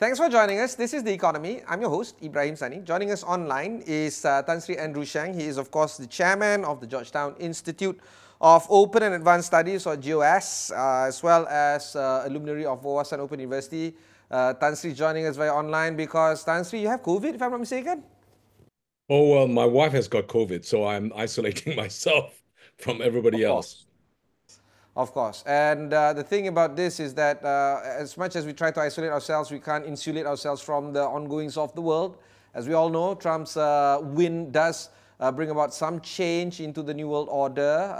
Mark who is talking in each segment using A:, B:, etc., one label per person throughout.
A: Thanks for joining us. This is The Economy. I'm your host, Ibrahim Sani. Joining us online is Sri Andrew Sheng. He is, of course, the chairman of the Georgetown Institute of Open and Advanced Studies, or GIOAS, as well as a luminary of AWANI Open University. Sri joining us via online because, Sri, you have COVID, if I'm not mistaken?
B: Oh, well, my wife has got COVID, so I'm isolating myself from everybody
A: Of
B: else.
A: course. Of course. And the thing about this is that as much as we try to isolate ourselves, we can't insulate ourselves from the ongoings of the world. As we all know, Trump's win does bring about some change into the New World Order.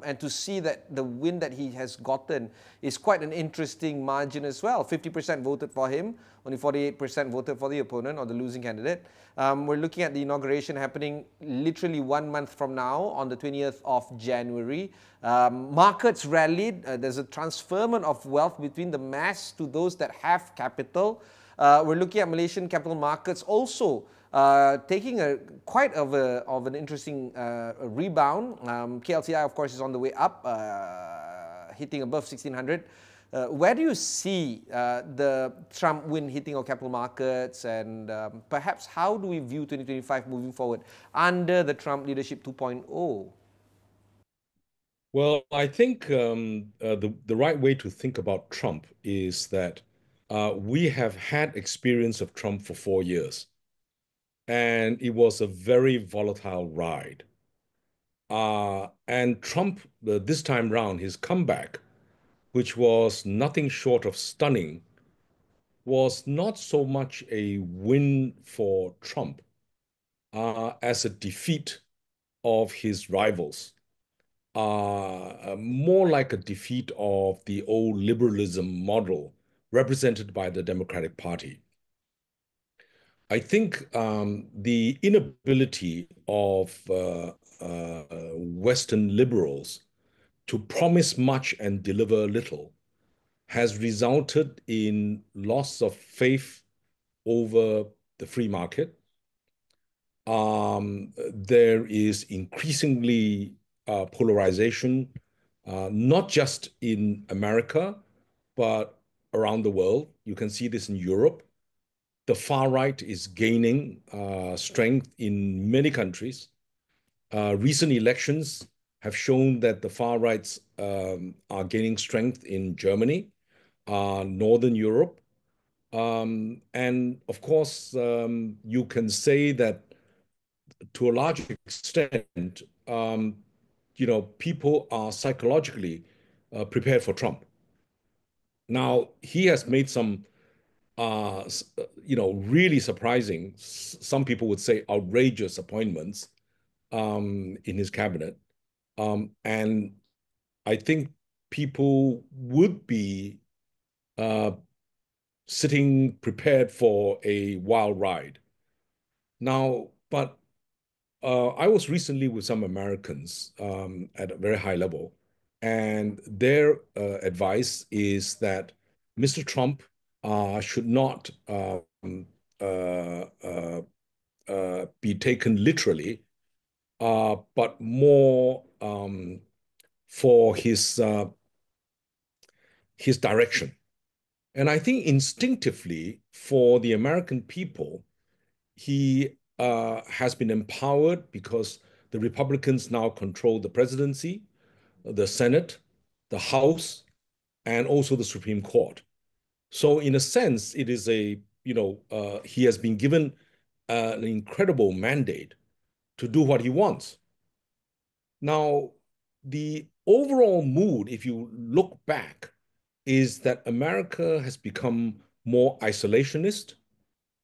A: And to see that the win that he has gotten is quite an interesting margin as well. 50% voted for him, only 48% voted for the opponent or the losing candidate. We're looking at the inauguration happening literally 1 month from now on the 20th of January. Markets rallied. There's a transferment of wealth between the mass to those that have capital. We're looking at Malaysian capital markets also taking quite of an interesting rebound. KLCI, of course, is on the way up, hitting above 1600. Where do you see the Trump win hitting our capital markets, and perhaps how do we view 2025 moving forward under the Trump leadership 2.0?
B: Well, I think the right way to think about Trump is that we have had experience of Trump for 4 years, and it was a very volatile ride. And Trump, this time round, his comeback, which was nothing short of stunning, was not so much a win for Trump as a defeat of his rivals, more like a defeat of the old liberalism model represented by the Democratic Party. I think the inability of Western liberals to promise much and deliver little has resulted in loss of faith over the free market. There is increasingly polarization, not just in America, but around the world. You can see this in Europe. The far right is gaining strength in many countries. Recent elections have shown that the far rights are gaining strength in Germany, Northern Europe. And of course, you can say that to a large extent, people are psychologically prepared for Trump. Now, he has made some, really surprising, some people would say outrageous appointments in his cabinet. And I think people would be uh, sitting prepared for a wild ride. Now, but I was recently with some Americans at a very high level, and their advice is that Mr. Trump should not uh, uh, be taken literally, but more for his direction. And I think instinctively for the American people, he has been empowered because the Republicans now control the presidency, the Senate, the House, and also the Supreme Court. So, in a sense, it is he has been given an incredible mandate to do what he wants. Now, the overall mood, if you look back, is that America has become more isolationist.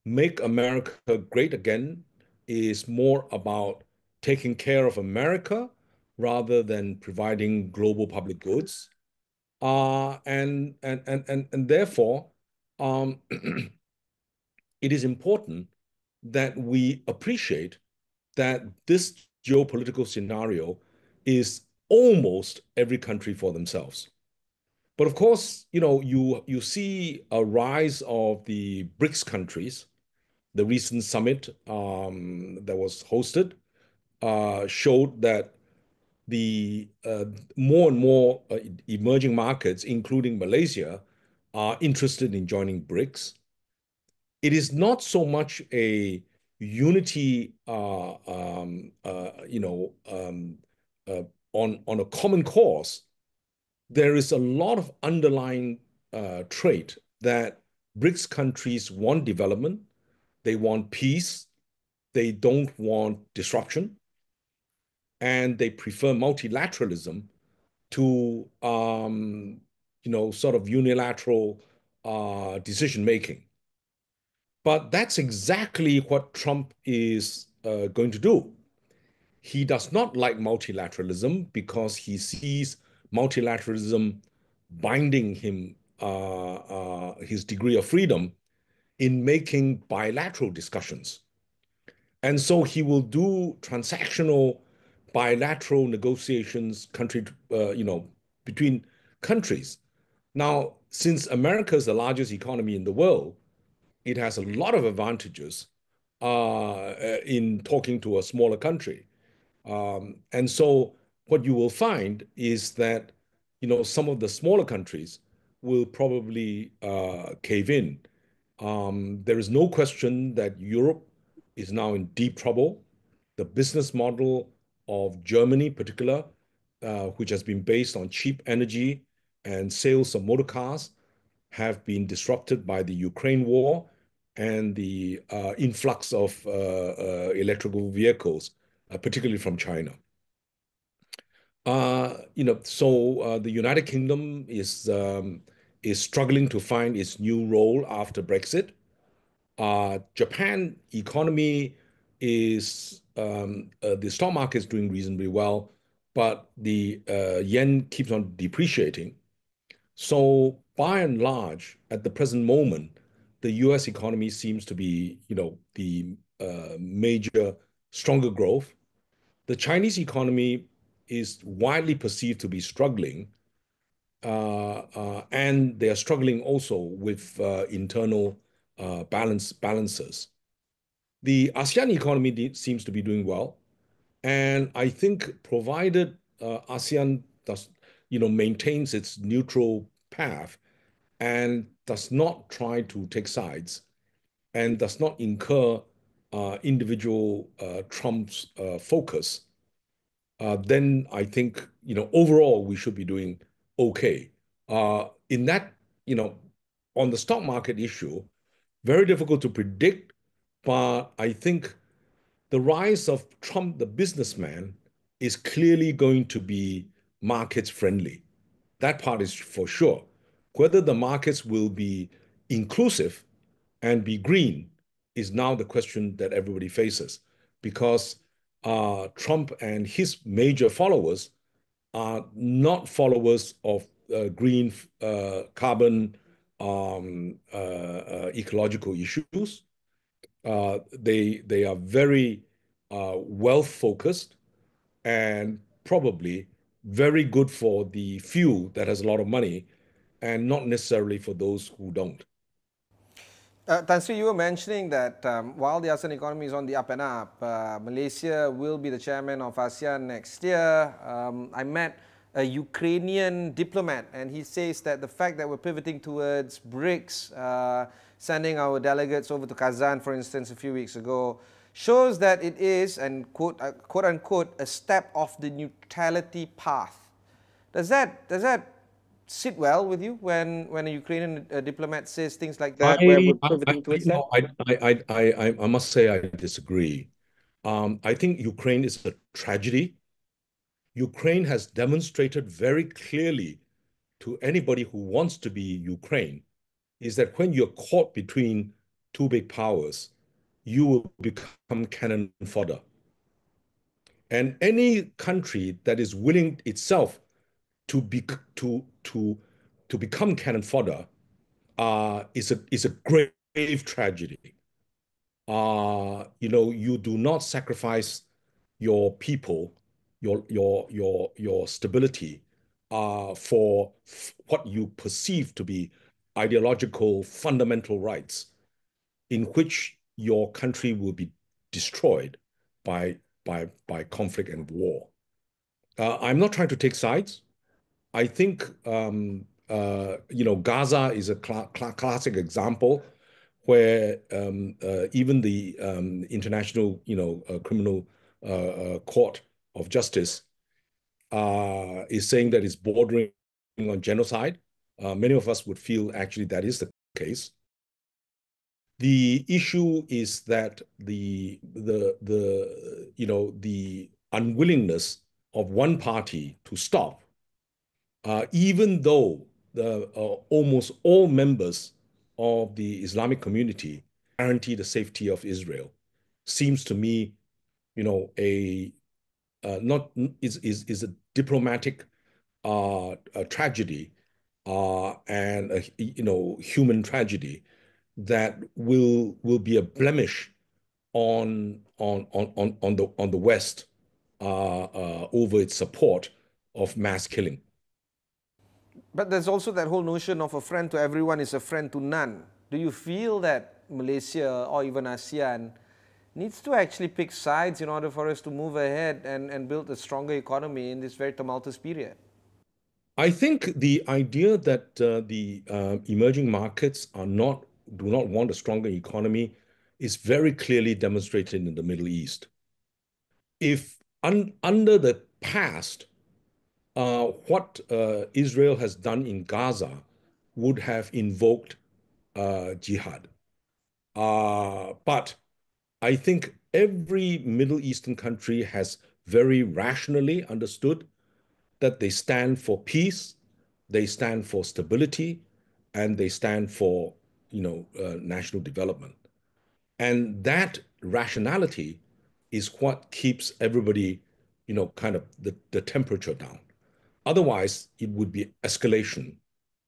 B: Make America Great Again is more about taking care of America rather than providing global public goods. And therefore, um, it is important that we appreciate that this geopolitical scenario is almost every country for themselves. But of course, you see a rise of the BRICS countries. The recent summit that was hosted showed that the more and more emerging markets, including Malaysia, are interested in joining BRICS. it is not so much a unity, on a common cause. There is a lot of underlying trait that BRICS countries want development, they want peace, they don't want disruption, and they prefer multilateralism to sort of unilateral decision making. But that's exactly what Trump is going to do. He does not like multilateralism because he sees multilateralism binding him, his degree of freedom in making bilateral discussions. And so he will do transactional bilateral negotiations between countries. Now, since America is the largest economy in the world, it has a lot of advantages in talking to a smaller country. And so what you will find is that, some of the smaller countries will probably cave in. There is no question that Europe is now in deep trouble. The business model of Germany, in particular, which has been based on cheap energy and sales of motor cars, have been disrupted by the Ukraine war and the influx of electrical vehicles, particularly from China. The United Kingdom is struggling to find its new role after Brexit. Japan economy is the stock market is doing reasonably well, but the yen keeps on depreciating. So by and large, at the present moment, the U.S. economy seems to be, the major stronger growth. The Chinese economy is widely perceived to be struggling, and they are struggling also with internal balances. The ASEAN economy seems to be doing well, and I think provided ASEAN does, maintains its neutral path and does not try to take sides and does not incur individual Trump's focus, then I think, overall we should be doing okay. In that, on the stock market issue, very difficult to predict, but I think the rise of Trump, the businessman, is clearly going to be markets friendly. That part is for sure. Whether the markets will be inclusive and be green is now the question that everybody faces, because Trump and his major followers are not followers of green carbon ecological issues. They are very wealth focused and probably very good for the few that has a lot of money and not necessarily for those who don't.
A: Tan Sri, you were mentioning that while the ASEAN economy is on the up and up, Malaysia will be the chairman of ASEAN next year. I met a Ukrainian diplomat, and he says that the fact that we're pivoting towards BRICS, sending our delegates over to Kazan, for instance, a few weeks ago, shows that it is, and quote unquote, a step off the neutrality path. Does that sit well with you when a Ukrainian diplomat says things like that, where we're pivoting towards that?
B: I must say I disagree. I think Ukraine is a tragedy. Ukraine has demonstrated very clearly to anybody who wants to be Ukraine is that when you're caught between two big powers, you will become cannon fodder. And any country that is willing itself to be to become cannon fodder is a grave tragedy. You do not sacrifice your people, your stability for what you perceive to be ideological fundamental rights, in which your country will be destroyed by conflict and war. I'm not trying to take sides. I think Gaza is a classic example where even the International, Criminal Court of Justice is saying that it's bordering on genocide. Many of us would feel actually that is the case. The issue is that the unwillingness of one party to stop, even though the almost all members of the Islamic community guarantee the safety of Israel, seems to me, a not is a diplomatic a tragedy and a human tragedy that will be a blemish on the West over its support of mass killing.
A: But there's also that whole notion of a friend to everyone is a friend to none. Do you feel that Malaysia or even ASEAN needs to actually pick sides in order for us to move ahead and build a stronger economy in this very tumultuous period?
B: I think the idea that the emerging markets do not want a stronger economy is very clearly demonstrated in the Middle East. If under the past, what Israel has done in Gaza would have invoked jihad. But I think every Middle Eastern country has very rationally understood that they stand for peace, they stand for stability, and they stand for national development. And that rationality is what keeps everybody, kind of the temperature down. Otherwise, it would be escalation,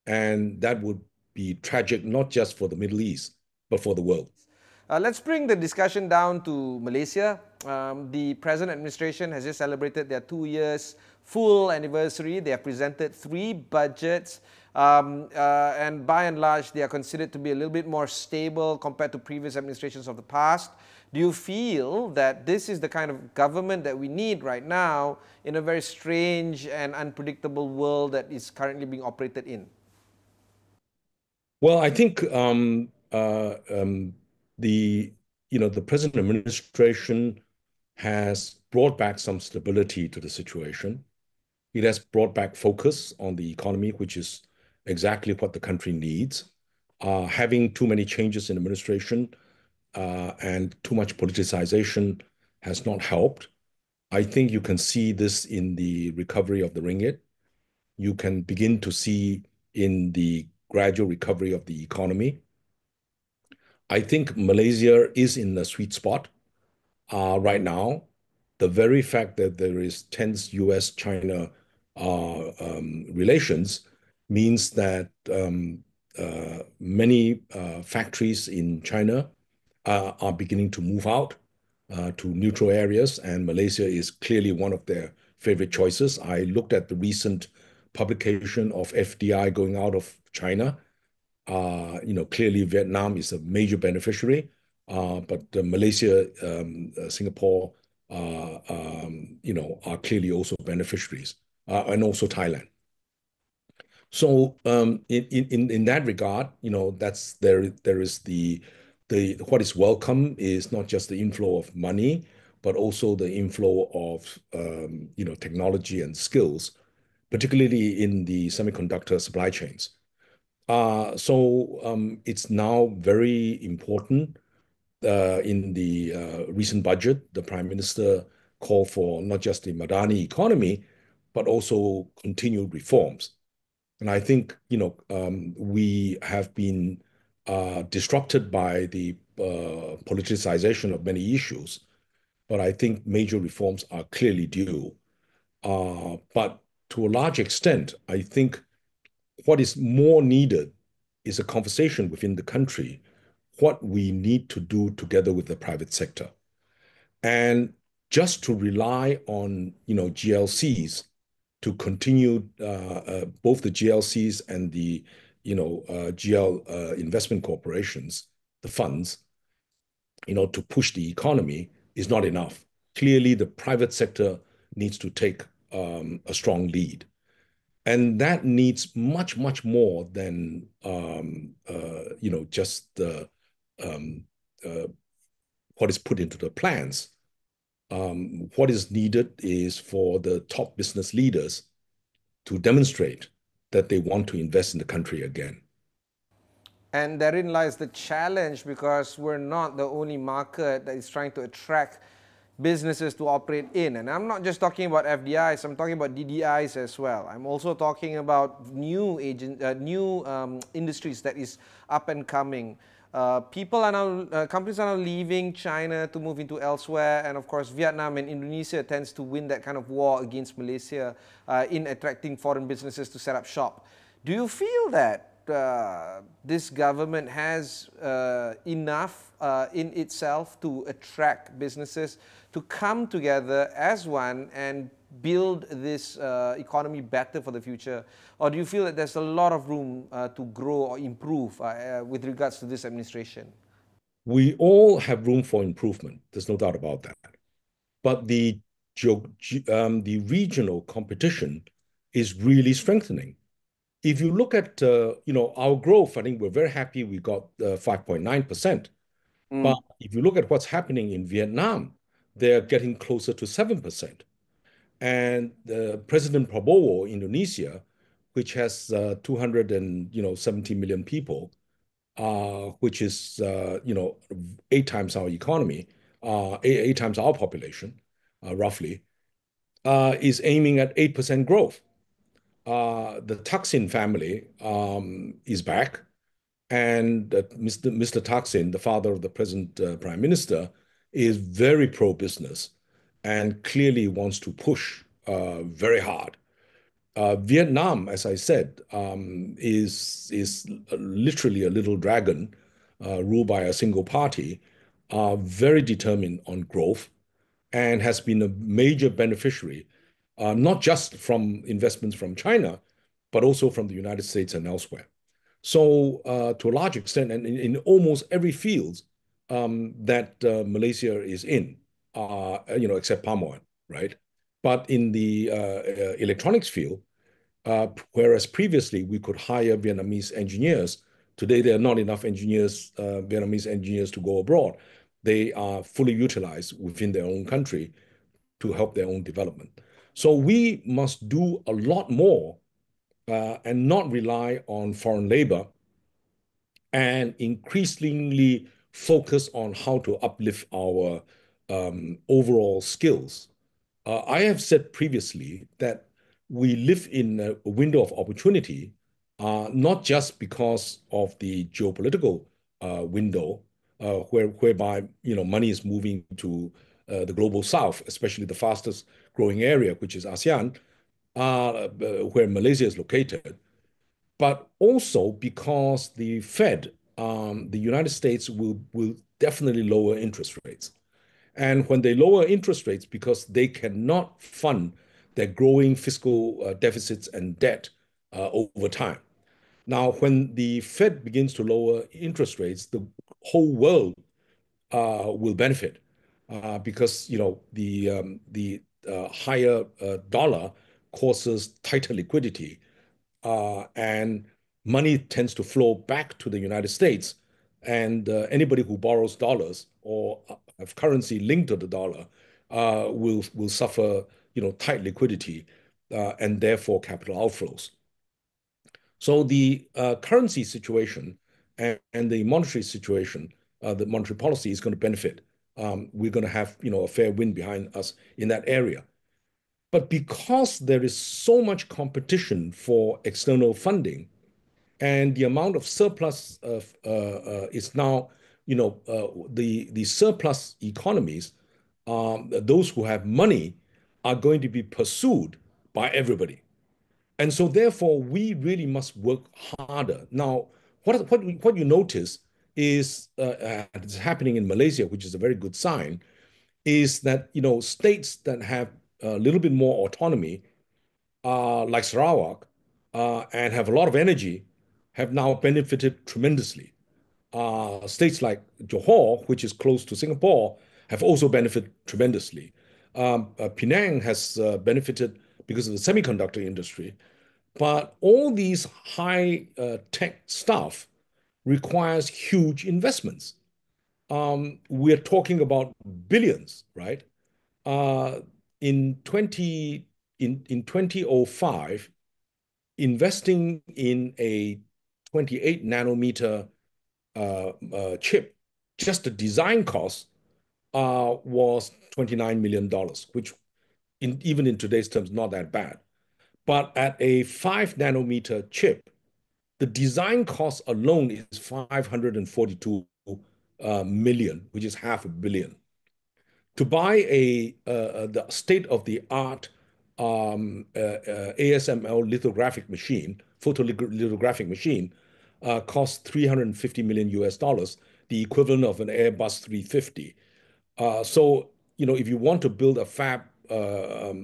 B: and that would be tragic not just for the Middle East, but for the world.
A: Let's bring the discussion down to Malaysia. The present administration has just celebrated their 2 years full anniversary. They have presented 3 budgets, and by and large, they are considered to be a little bit more stable compared to previous administrations of the past. Do you feel that this is the kind of government that we need right now in a very strange and unpredictable world that is currently being operated in?
B: Well, I think the the present administration has brought back some stability to the situation. It has brought back focus on the economy, which is exactly what the country needs. Having too many changes in administration and too much politicization has not helped. I think you can see this in the recovery of the ringgit. You can begin to see in the gradual recovery of the economy. I think Malaysia is in a sweet spot right now. The very fact that there is tense US-China relations means that many factories in China are beginning to move out to neutral areas, and Malaysia is clearly one of their favorite choices. I looked at the recent publication of FDI going out of China. Clearly Vietnam is a major beneficiary, but Malaysia, Singapore, are clearly also beneficiaries, and also Thailand. So in that regard, that's there is the what is welcome is not just the inflow of money, but also the inflow of technology and skills, particularly in the semiconductor supply chains. So it's now very important. In the recent budget, the Prime Minister called for not just the Madani economy, but also continued reforms. And I think, we have been disrupted by the politicization of many issues, but I think major reforms are clearly due. But to a large extent, I think what is more needed is a conversation within the country, what we need to do together with the private sector. And just to rely on, GLCs to continue both the GLCs and the GL investment corporations, the funds, to push the economy is not enough. Clearly, the private sector needs to take a strong lead. And that needs much, much more than just um, uh, what is put into the plans. What is needed is for the top business leaders to demonstrate that they want to invest in the country again.
A: And therein lies the challenge because we're not the only market that is trying to attract businesses to operate in. And I'm not just talking about FDIs, I'm talking about DDIs as well. I'm also talking about new industries that is up and coming. Companies are now leaving China to move into elsewhere, and of course Vietnam and Indonesia tends to win that kind of war against Malaysia in attracting foreign businesses to set up shop. Do you feel that this government has enough in itself to attract businesses to come together as one and build this economy better for the future? Or do you feel that there's a lot of room to grow or improve with regards to this administration?
B: We all have room for improvement. There's no doubt about that. But the regional competition is really strengthening. If you look at our growth, I think we're very happy we got 5.9%. But if you look at what's happening in Vietnam, they're getting closer to 7%. And President Prabowo, Indonesia, which has 270 million people, which is 8 times our economy, eight times our population, roughly, is aiming at 8% growth. The Thaksin family is back, and Mr. Thaksin, the father of the present prime minister, is very pro-business and clearly wants to push very hard. Vietnam, as I said, is literally a little dragon ruled by a single party, very determined on growth, and has been a major beneficiary, not just from investments from China, but also from the United States and elsewhere. So, to a large extent, and in almost every field that Malaysia is in, except palm oil, right? But in the electronics field, whereas previously we could hire Vietnamese engineers, today there are not enough Vietnamese engineers to go abroad. They are fully utilized within their own country to help their own development. So we must do a lot more and not rely on foreign labor, and increasingly focus on how to uplift our overall skills. I have said previously that we live in a window of opportunity, not just because of the geopolitical window, whereby money is moving to the global south, especially the fastest growing area, which is ASEAN, where Malaysia is located, but also because the Fed, the United States, will definitely lower interest rates. And when they lower interest rates, because they cannot fund their growing fiscal deficits and debt over time. Now, when the Fed begins to lower interest rates, the whole world will benefit because the higher dollar causes tighter liquidity, and money tends to flow back to the United States. And anybody who borrows dollars or have currency linked to the dollar will suffer, tight liquidity and therefore capital outflows. So the currency situation and the monetary situation, the monetary policy is going to benefit. We're going to have, a fair wind behind us in that area. But because there is so much competition for external funding, and the amount of surplus is now, the surplus economies, those who have money are going to be pursued by everybody. And so therefore, we really must work harder. Now, what you notice is it's happening in Malaysia, which is a very good sign, is that, states that have a little bit more autonomy, like Sarawak, and have a lot of energy, have now benefited tremendously. States like Johor, which is close to Singapore, have also benefited tremendously. Penang has benefited because of the semiconductor industry. But all these high tech stuff requires huge investments. we're talking about billions, right? Uh, in 2005, investing in a 28 nanometer chip, just the design cost was $29 million, which even in today's terms, not that bad. But at a 5 nanometer chip, the design cost alone is 542 million, which is half a billion. To buy the state-of-the-art ASML lithographic machine, photolithographic machine, costs 350 million US dollars, the equivalent of an Airbus 350. So, if you want to build a fab, a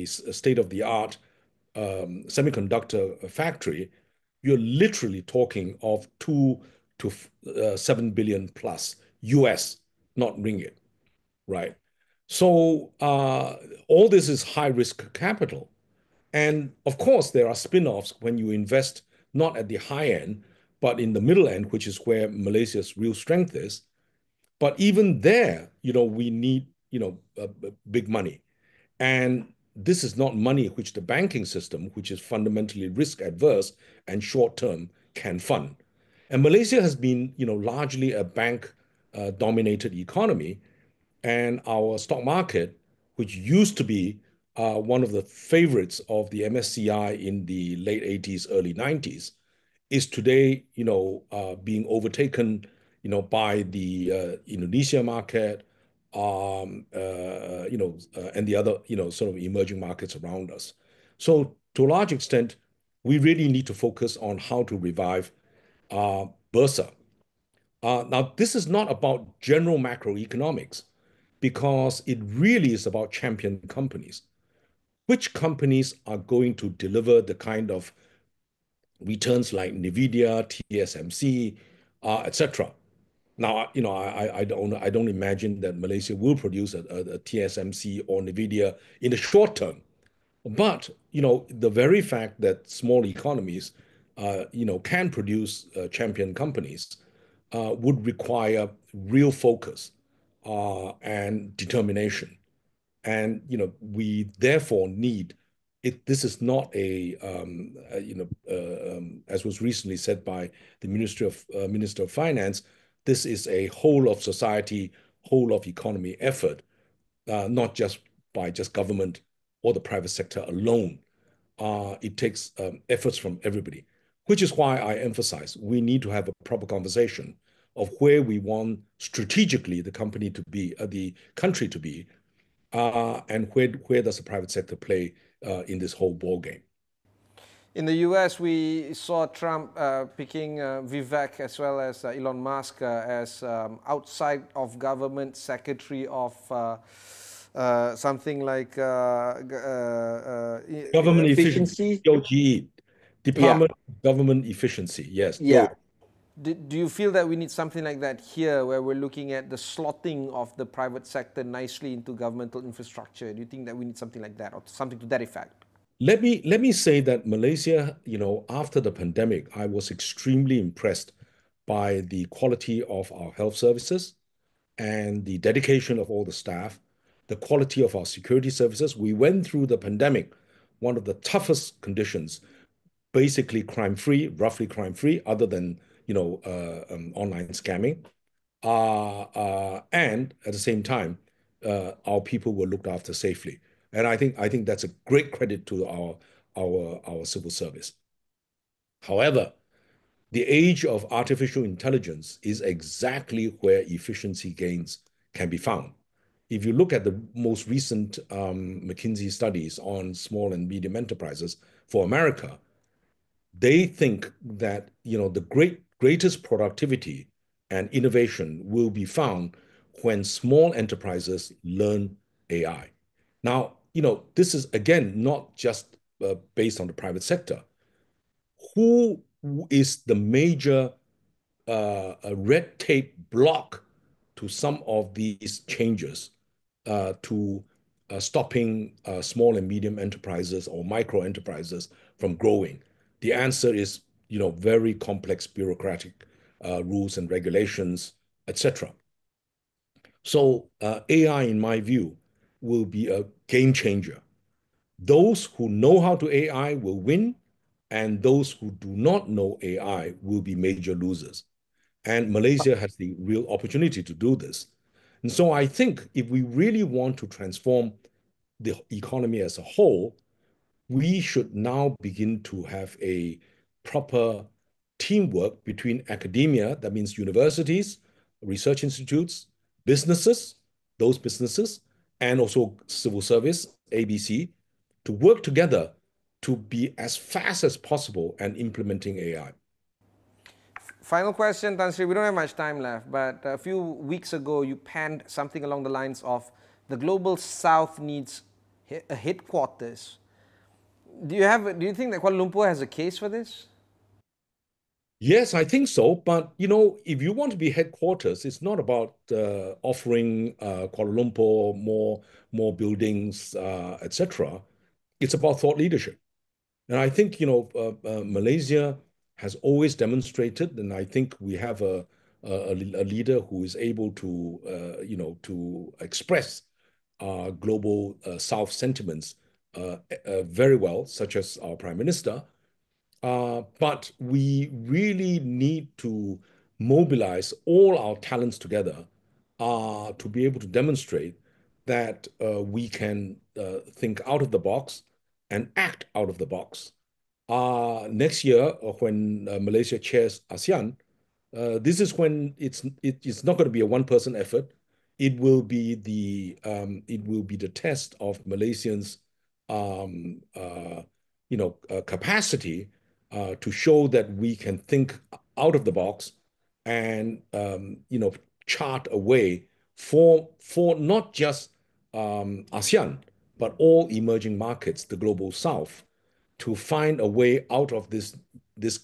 B: state-of-the-art semiconductor factory, you're literally talking of 2 to 7 billion plus US, not ringgit, right? So all this is high risk capital. And of course, there are spin-offs when you invest not at the high end, but in the middle end, which is where Malaysia's real strength is. But even there, we need, big money. And this is not money which the banking system, which is fundamentally risk adverse and short term, can fund. And Malaysia has been, largely a bank dominated economy. And our stock market, which used to be one of the favorites of the MSCI in the late 80s, early 90s, is today, being overtaken, by the Indonesia market, and the other, sort of emerging markets around us. So to a large extent, we really need to focus on how to revive Bursa. Now, this is not about general macroeconomics because it really is about champion companies. Which companies are going to deliver the kind of returns like NVIDIA, TSMC, etc. Now, I don't imagine that Malaysia will produce a TSMC or NVIDIA in the short term. But, the very fact that small economies, can produce champion companies would require real focus and determination. And we therefore need it. This is not as was recently said by the Minister of Finance. This is a whole of society, whole of economy effort, not just by just government or the private sector alone. It takes efforts from everybody, which is why I emphasize we need to have a proper conversation of where we want strategically the company to be, the country to be, and where does the private sector play in this whole ball game?
A: In the US, we saw Trump picking Vivek as well as Elon Musk as outside of government secretary of something like
B: Government efficiency,
A: efficiency.
B: DOGE,
A: Yeah,
B: Department of Government Efficiency. Yes,
A: yeah. Do you feel that we need something like that here, where we're looking at the slotting of the private sector nicely into governmental infrastructure? Do you think that we need something like that, or something to that effect?
B: Let me say that Malaysia, after the pandemic, I was extremely impressed by the quality of our health services and the dedication of all the staff, the quality of our security services. We went through the pandemic, one of the toughest conditions, basically crime-free, roughly crime-free, other than online scamming. And at the same time, our people were looked after safely. And I think that's a great credit to our civil service. However, the age of artificial intelligence is exactly where efficiency gains can be found. If you look at the most recent McKinsey studies on small and medium enterprises for America, they think that the greatest productivity and innovation will be found when small enterprises learn AI. Now, this is again not just based on the private sector. Who is the major red tape block to some of these changes to stopping small and medium enterprises or micro enterprises from growing? The answer is, very complex bureaucratic rules and regulations, etc. So AI, in my view, will be a game changer. Those who know how to AI will win, and those who do not know AI will be major losers. And Malaysia has the real opportunity to do this. And so I think if we really want to transform the economy as a whole, we should now begin to have a proper teamwork between academia, that means universities, research institutes, businesses, those businesses, and also civil service, ABC, to work together to be as fast as possible and implementing AI.
A: Final question, Tan Sri. We don't have much time left, but a few weeks ago you penned something along the lines of the Global South needs a headquarters. Do you think that Kuala Lumpur has a case for this?
B: Yes, I think so. But if you want to be headquarters, it's not about offering Kuala Lumpur more buildings, etc. It's about thought leadership. And I think Malaysia has always demonstrated, and I think we have a leader who is able to to express global South sentiments very well, such as our Prime Minister. But we really need to mobilize all our talents together to be able to demonstrate that we can think out of the box and act out of the box. Next year, when Malaysia chairs ASEAN, this is when it's not going to be a one-person effort. It will be the test of Malaysians' capacity to show that we can think out of the box and chart a way for not just ASEAN but all emerging markets, the global South, to find a way out of this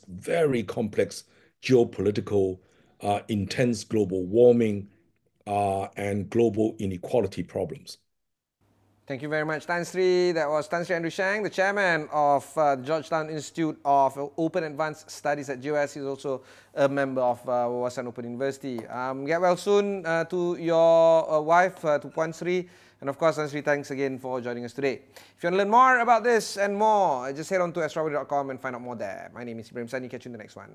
B: very complex geopolitical, intense global warming, and global inequality problems.
A: Thank you very much, Tan Sri. That was Tan Sri Andrew Sheng, the chairman of the Georgetown Institute of Open Advanced Studies at GIOAS. He's also a member of Wawasan Open University. Get well soon to your wife, to Puan Sri. And of course, Tan Sri, thanks again for joining us today. If you want to learn more about this and more, just head on to astrology.com and find out more there. My name is Ibrahim Sani. Catch you in the next one.